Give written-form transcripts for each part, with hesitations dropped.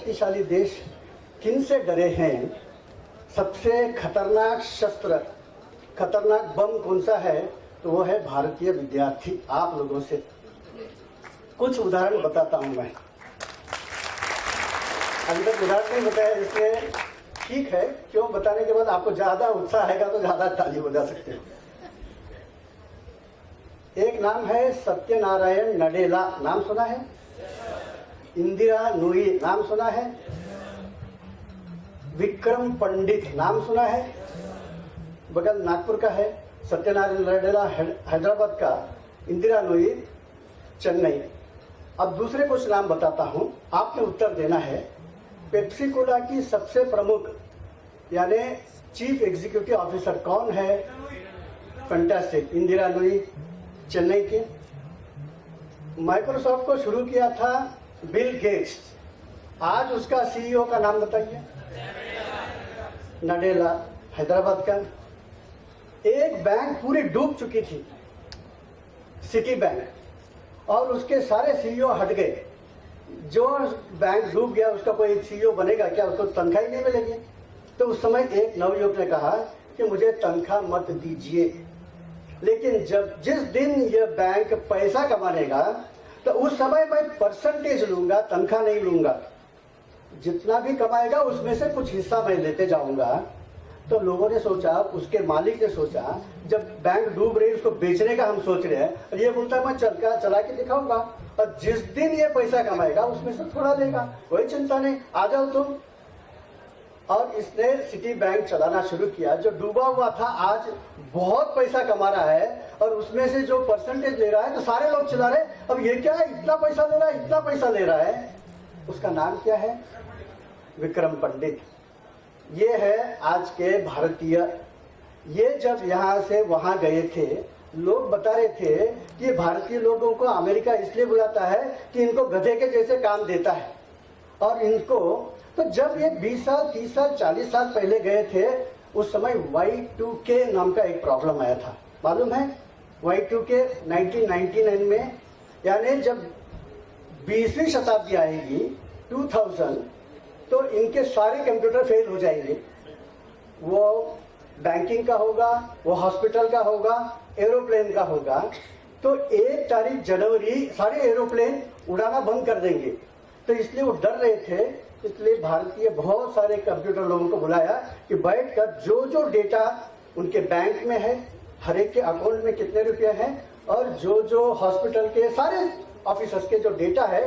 शक्तिशाली देश किन से डरे हैं, सबसे खतरनाक शस्त्र, खतरनाक बम कौन सा है, तो वो है भारतीय विद्यार्थी। आप लोगों से कुछ उदाहरण बताता हूं मैं। अभी तक उदाहरण नहीं बताया, इसलिए ठीक है, क्यों बताने के बाद आपको ज्यादा उत्साह आएगा तो ज्यादा ताली बजा सकते हो। एक नाम है सत्यनारायण नडेला, नाम सुना है? इंदिरा नूई, नाम सुना है? विक्रम पंडित, नाम सुना है? बगल नागपुर का है। सत्यनारायण नडेला हैदराबाद का, इंदिरा नूई चेन्नई। अब दूसरे कुछ नाम बताता हूं, आपने उत्तर देना है। पेप्सी कोला की सबसे प्रमुख यानी चीफ एग्जीक्यूटिव ऑफिसर कौन है? फैंटास्टिक, इंदिरा नूई चेन्नई के। माइक्रोसॉफ्ट को शुरू किया था बिल गेट्स, आज उसका सीईओ का नाम बताइए? नडेला, हैदराबाद का। एक बैंक पूरी डूब चुकी थी, सिटी बैंक, और उसके सारे सीईओ हट गए। जो बैंक डूब गया उसका कोई सीईओ बनेगा क्या? उसको तनख्वाह ही नहीं मिलेगी। तो उस समय एक नवयुवक ने कहा कि मुझे तनख्वाह मत दीजिए, लेकिन जिस दिन यह बैंक पैसा कमानेगा तो उस समय मैं परसेंटेज लूंगा, तनख्वाह नहीं लूंगा। जितना भी कमाएगा उसमें से कुछ हिस्सा मैं लेते जाऊंगा। तो लोगों ने सोचा, उसके मालिक ने सोचा, जब बैंक डूब रही उसको बेचने का हम सोच रहे हैं, और ये बोलता है मैं चला के दिखाऊंगा, और जिस दिन ये पैसा कमाएगा उसमें से थोड़ा लेगा, कोई चिंता नहीं, आ जाओ तुम। और इसने सिटी बैंक चलाना शुरू किया, जो डूबा हुआ था आज बहुत पैसा कमा रहा है, और उसमें से जो परसेंटेज ले रहा है तो सारे लोग चला रहे, अब ये क्या है, इतना पैसा ले रहा है, इतना पैसा ले रहा है। उसका नाम क्या है? विक्रम पंडित। ये है आज के भारतीय। ये जब यहाँ से वहां गए थे, लोग बता रहे थे कि भारतीय लोगों को अमेरिका इसलिए बुलाता है कि इनको गधे के जैसे काम देता है, और इनको तो जब ये 20 साल 30 साल 40 साल पहले गए थे, उस समय Y2K नाम का एक प्रॉब्लम आया था, मालूम है? Y2K 1999 में, यानी जब 20वीं शताब्दी आएगी 2000, तो इनके सारे कंप्यूटर फेल हो जाएंगे। वो बैंकिंग का होगा, वो हॉस्पिटल का होगा, एरोप्लेन का होगा। तो 1 तारीख जनवरी सारे एरोप्लेन उड़ाना बंद कर देंगे। तो इसलिए वो डर रहे थे, इसलिए भारतीय बहुत सारे कंप्यूटर लोगों को बुलाया कि बैठकर जो जो डेटा उनके बैंक में है, हर एक के अकाउंट में कितने रुपए हैं, और जो जो हॉस्पिटल के सारे ऑफिसर्स के जो डेटा है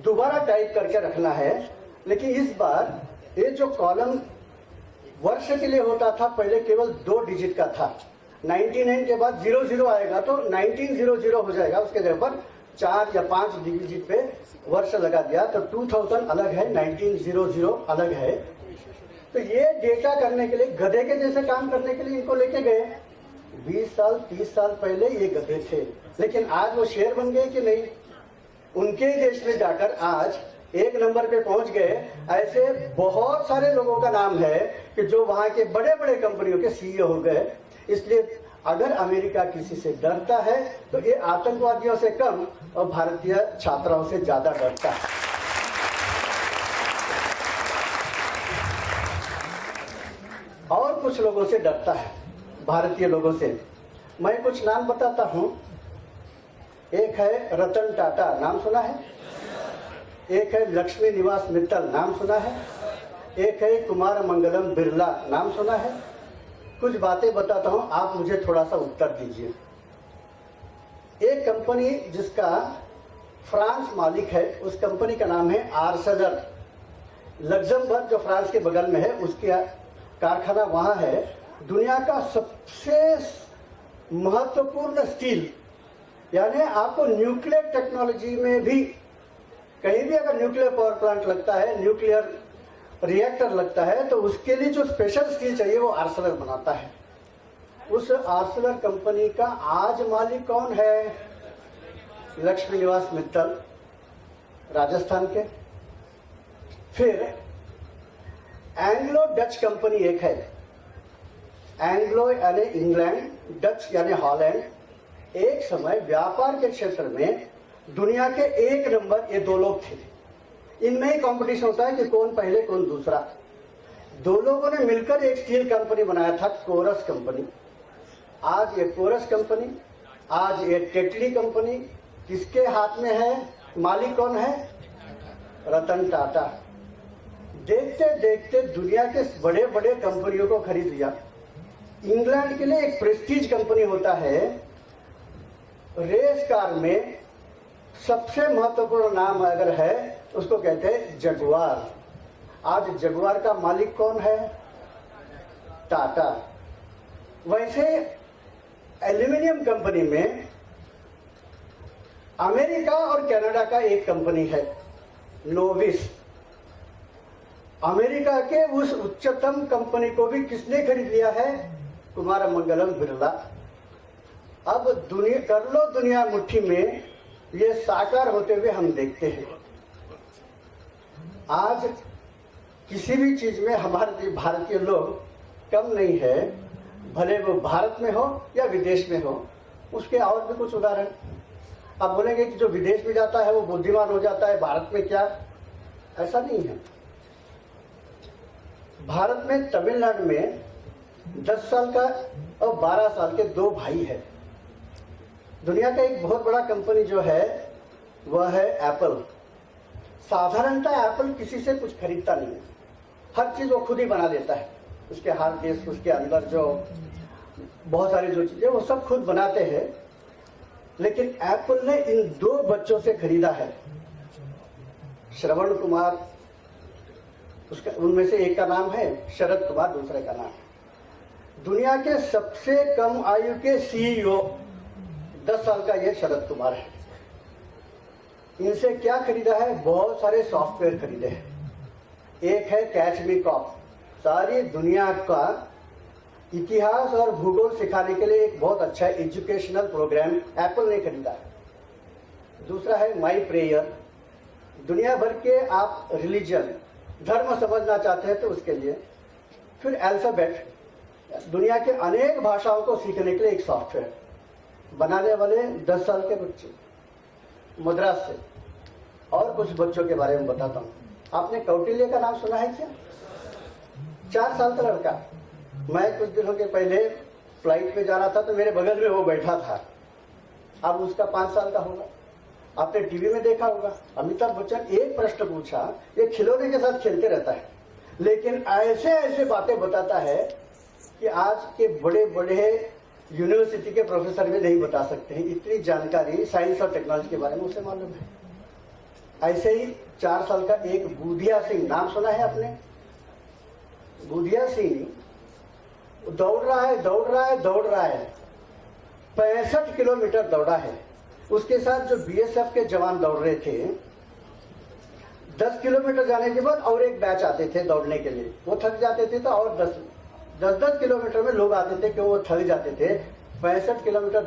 दोबारा टाइप करके रखना है। लेकिन इस बार ये जो कॉलम वर्ष के लिए होता था, पहले केवल 2 डिजिट का था। 99 के बाद 00 आएगा तो 1900 हो जाएगा, उसके जगह पर 4 या 5 डिजिट पे वर्ष लगा दिया, तो 2000 अलग है, 1900 अलग है। तो ये डेटा करने के लिए, गधे के जैसे काम करने के लिए इनको लेके गए। 20 साल 30 साल पहले ये गधे थे, लेकिन आज वो शेर बन गए कि नहीं? उनके देश में जाकर आज 1 नंबर पे पहुंच गए। ऐसे बहुत सारे लोगों का नाम है कि जो वहां के बड़े बड़े कंपनियों के सीईओ हो गए। इसलिए अगर अमेरिका किसी से डरता है तो ये आतंकवादियों से कम और भारतीय छात्राओं से ज्यादा डरता है। और कुछ लोगों से डरता है, भारतीय लोगों से। मैं कुछ नाम बताता हूं। एक है रतन टाटा, नाम सुना है? एक है लक्ष्मी निवास मित्तल, नाम सुना है? एक है कुमार मंगलम बिरला, नाम सुना है? कुछ बातें बताता हूं, आप मुझे थोड़ा सा उत्तर दीजिए। एक कंपनी जिसका फ्रांस मालिक है, उस कंपनी का नाम है आर्सलर। लग्जमबर्ग जो फ्रांस के बगल में है, उसका कारखाना वहां है। दुनिया का सबसे महत्वपूर्ण स्टील, यानी आपको न्यूक्लियर टेक्नोलॉजी में भी कहीं भी अगर न्यूक्लियर पावर प्लांट लगता है, न्यूक्लियर रिएक्टर लगता है, तो उसके लिए जो स्पेशल स्टील चाहिए वो आर्सलर बनाता है। उस आर्सलर कंपनी का आज मालिक कौन है? लक्ष्मी निवास मित्तल, राजस्थान के। फिर एंग्लो डच कंपनी एक है, एंग्लो यानी इंग्लैंड, डच यानी हॉलैंड। एक समय व्यापार के क्षेत्र में दुनिया के 1 नंबर ये 2 लोग थे। इनमें ही कंपटीशन होता है कि कौन पहले कौन दूसरा। दो लोगों ने मिलकर एक स्टील कंपनी बनाया था, कोरस कंपनी। आज ये कोरस कंपनी, आज ये टेटली कंपनी किसके हाथ में है? मालिक कौन है? रतन टाटा। देखते देखते दुनिया के बड़े बड़े कंपनियों को खरीद लिया। इंग्लैंड के लिए एक प्रेस्टीज कंपनी होता है, रेस कार में सबसे महत्वपूर्ण नाम अगर है उसको कहते हैं जगुआर। आज जगुआर का मालिक कौन है? टाटा। वैसे एल्यूमिनियम कंपनी में अमेरिका और कनाडा का एक कंपनी है, नोविस। अमेरिका के उस उच्चतम कंपनी को भी किसने खरीद लिया है? कुमार मंगलम बिरला। अब दुनिया कर लो दुनिया मुट्ठी में, ये साकार होते हुए हम देखते हैं। आज किसी भी चीज में हमारे भारतीय लोग कम नहीं है, भले वो भारत में हो या विदेश में हो। उसके और भी कुछ उदाहरण आप बोलेंगे कि जो विदेश में जाता है वो बुद्धिमान हो जाता है, भारत में क्या? ऐसा नहीं है। भारत में तमिलनाडु में 10 साल का और 12 साल के दो भाई है। दुनिया का एक बहुत बड़ा कंपनी जो है वह है एप्पल। साधारणतः एप्पल किसी से कुछ खरीदता नहीं है, हर चीज वो खुद ही बना लेता है। उसके हार्ड डिस्क, उसके अंदर जो बहुत सारी जो चीजें वो सब खुद बनाते हैं। लेकिन एप्पल ने इन दो बच्चों से खरीदा है, श्रवण कुमार, उसका उनमें से एक का नाम है शरद कुमार, दूसरे का नाम है। दुनिया के सबसे कम आयु के सीईओ 10 साल का ये शरद कुमार है। इनसे क्या खरीदा है? बहुत सारे सॉफ्टवेयर खरीदे हैं। एक है कैच मी कॉप, सारी दुनिया का इतिहास और भूगोल सिखाने के लिए एक बहुत अच्छा एजुकेशनल प्रोग्राम एप्पल ने खरीदा है। दूसरा है माई प्रेयर, दुनिया भर के आप रिलीजन, धर्म समझना चाहते हैं तो उसके लिए। फिर अल्फाबेट, दुनिया के अनेक भाषाओं को सीखने के लिए एक सॉफ्टवेयर बनाने वाले 10 साल के बच्चे मद्रास से। और कुछ बच्चों के बारे में बताता हूँ। आपने कौटिल्य का नाम सुना है क्या? 4 साल का लड़का। मैं कुछ दिनों के पहले फ्लाइट पे जा रहा था तो मेरे बगल में वो बैठा था। अब उसका 5 साल का होगा। आपने टीवी में देखा होगा, अमिताभ बच्चन एक प्रश्न पूछा, ये खिलौने के साथ खेलते रहता है, लेकिन ऐसे ऐसे बातें बताता है कि आज के बड़े बड़े यूनिवर्सिटी के प्रोफेसर भी नहीं बता सकते हैं। इतनी जानकारी साइंस और टेक्नोलॉजी के बारे में उसे मालूम है। ऐसे ही 4 साल का एक बुधिया सिंह, नाम सुना है आपने? बुधिया सिंह दौड़ रहा है 65 किलोमीटर दौड़ा है। उसके साथ जो बीएसएफ के जवान दौड़ रहे थे, 10 किलोमीटर जाने के बाद और एक बैच आते थे दौड़ने के लिए। वो थक जाते थे तो और 10 किलोमीटर में लोग आते थे कि वो थक जाते थे। 65 किलोमीटर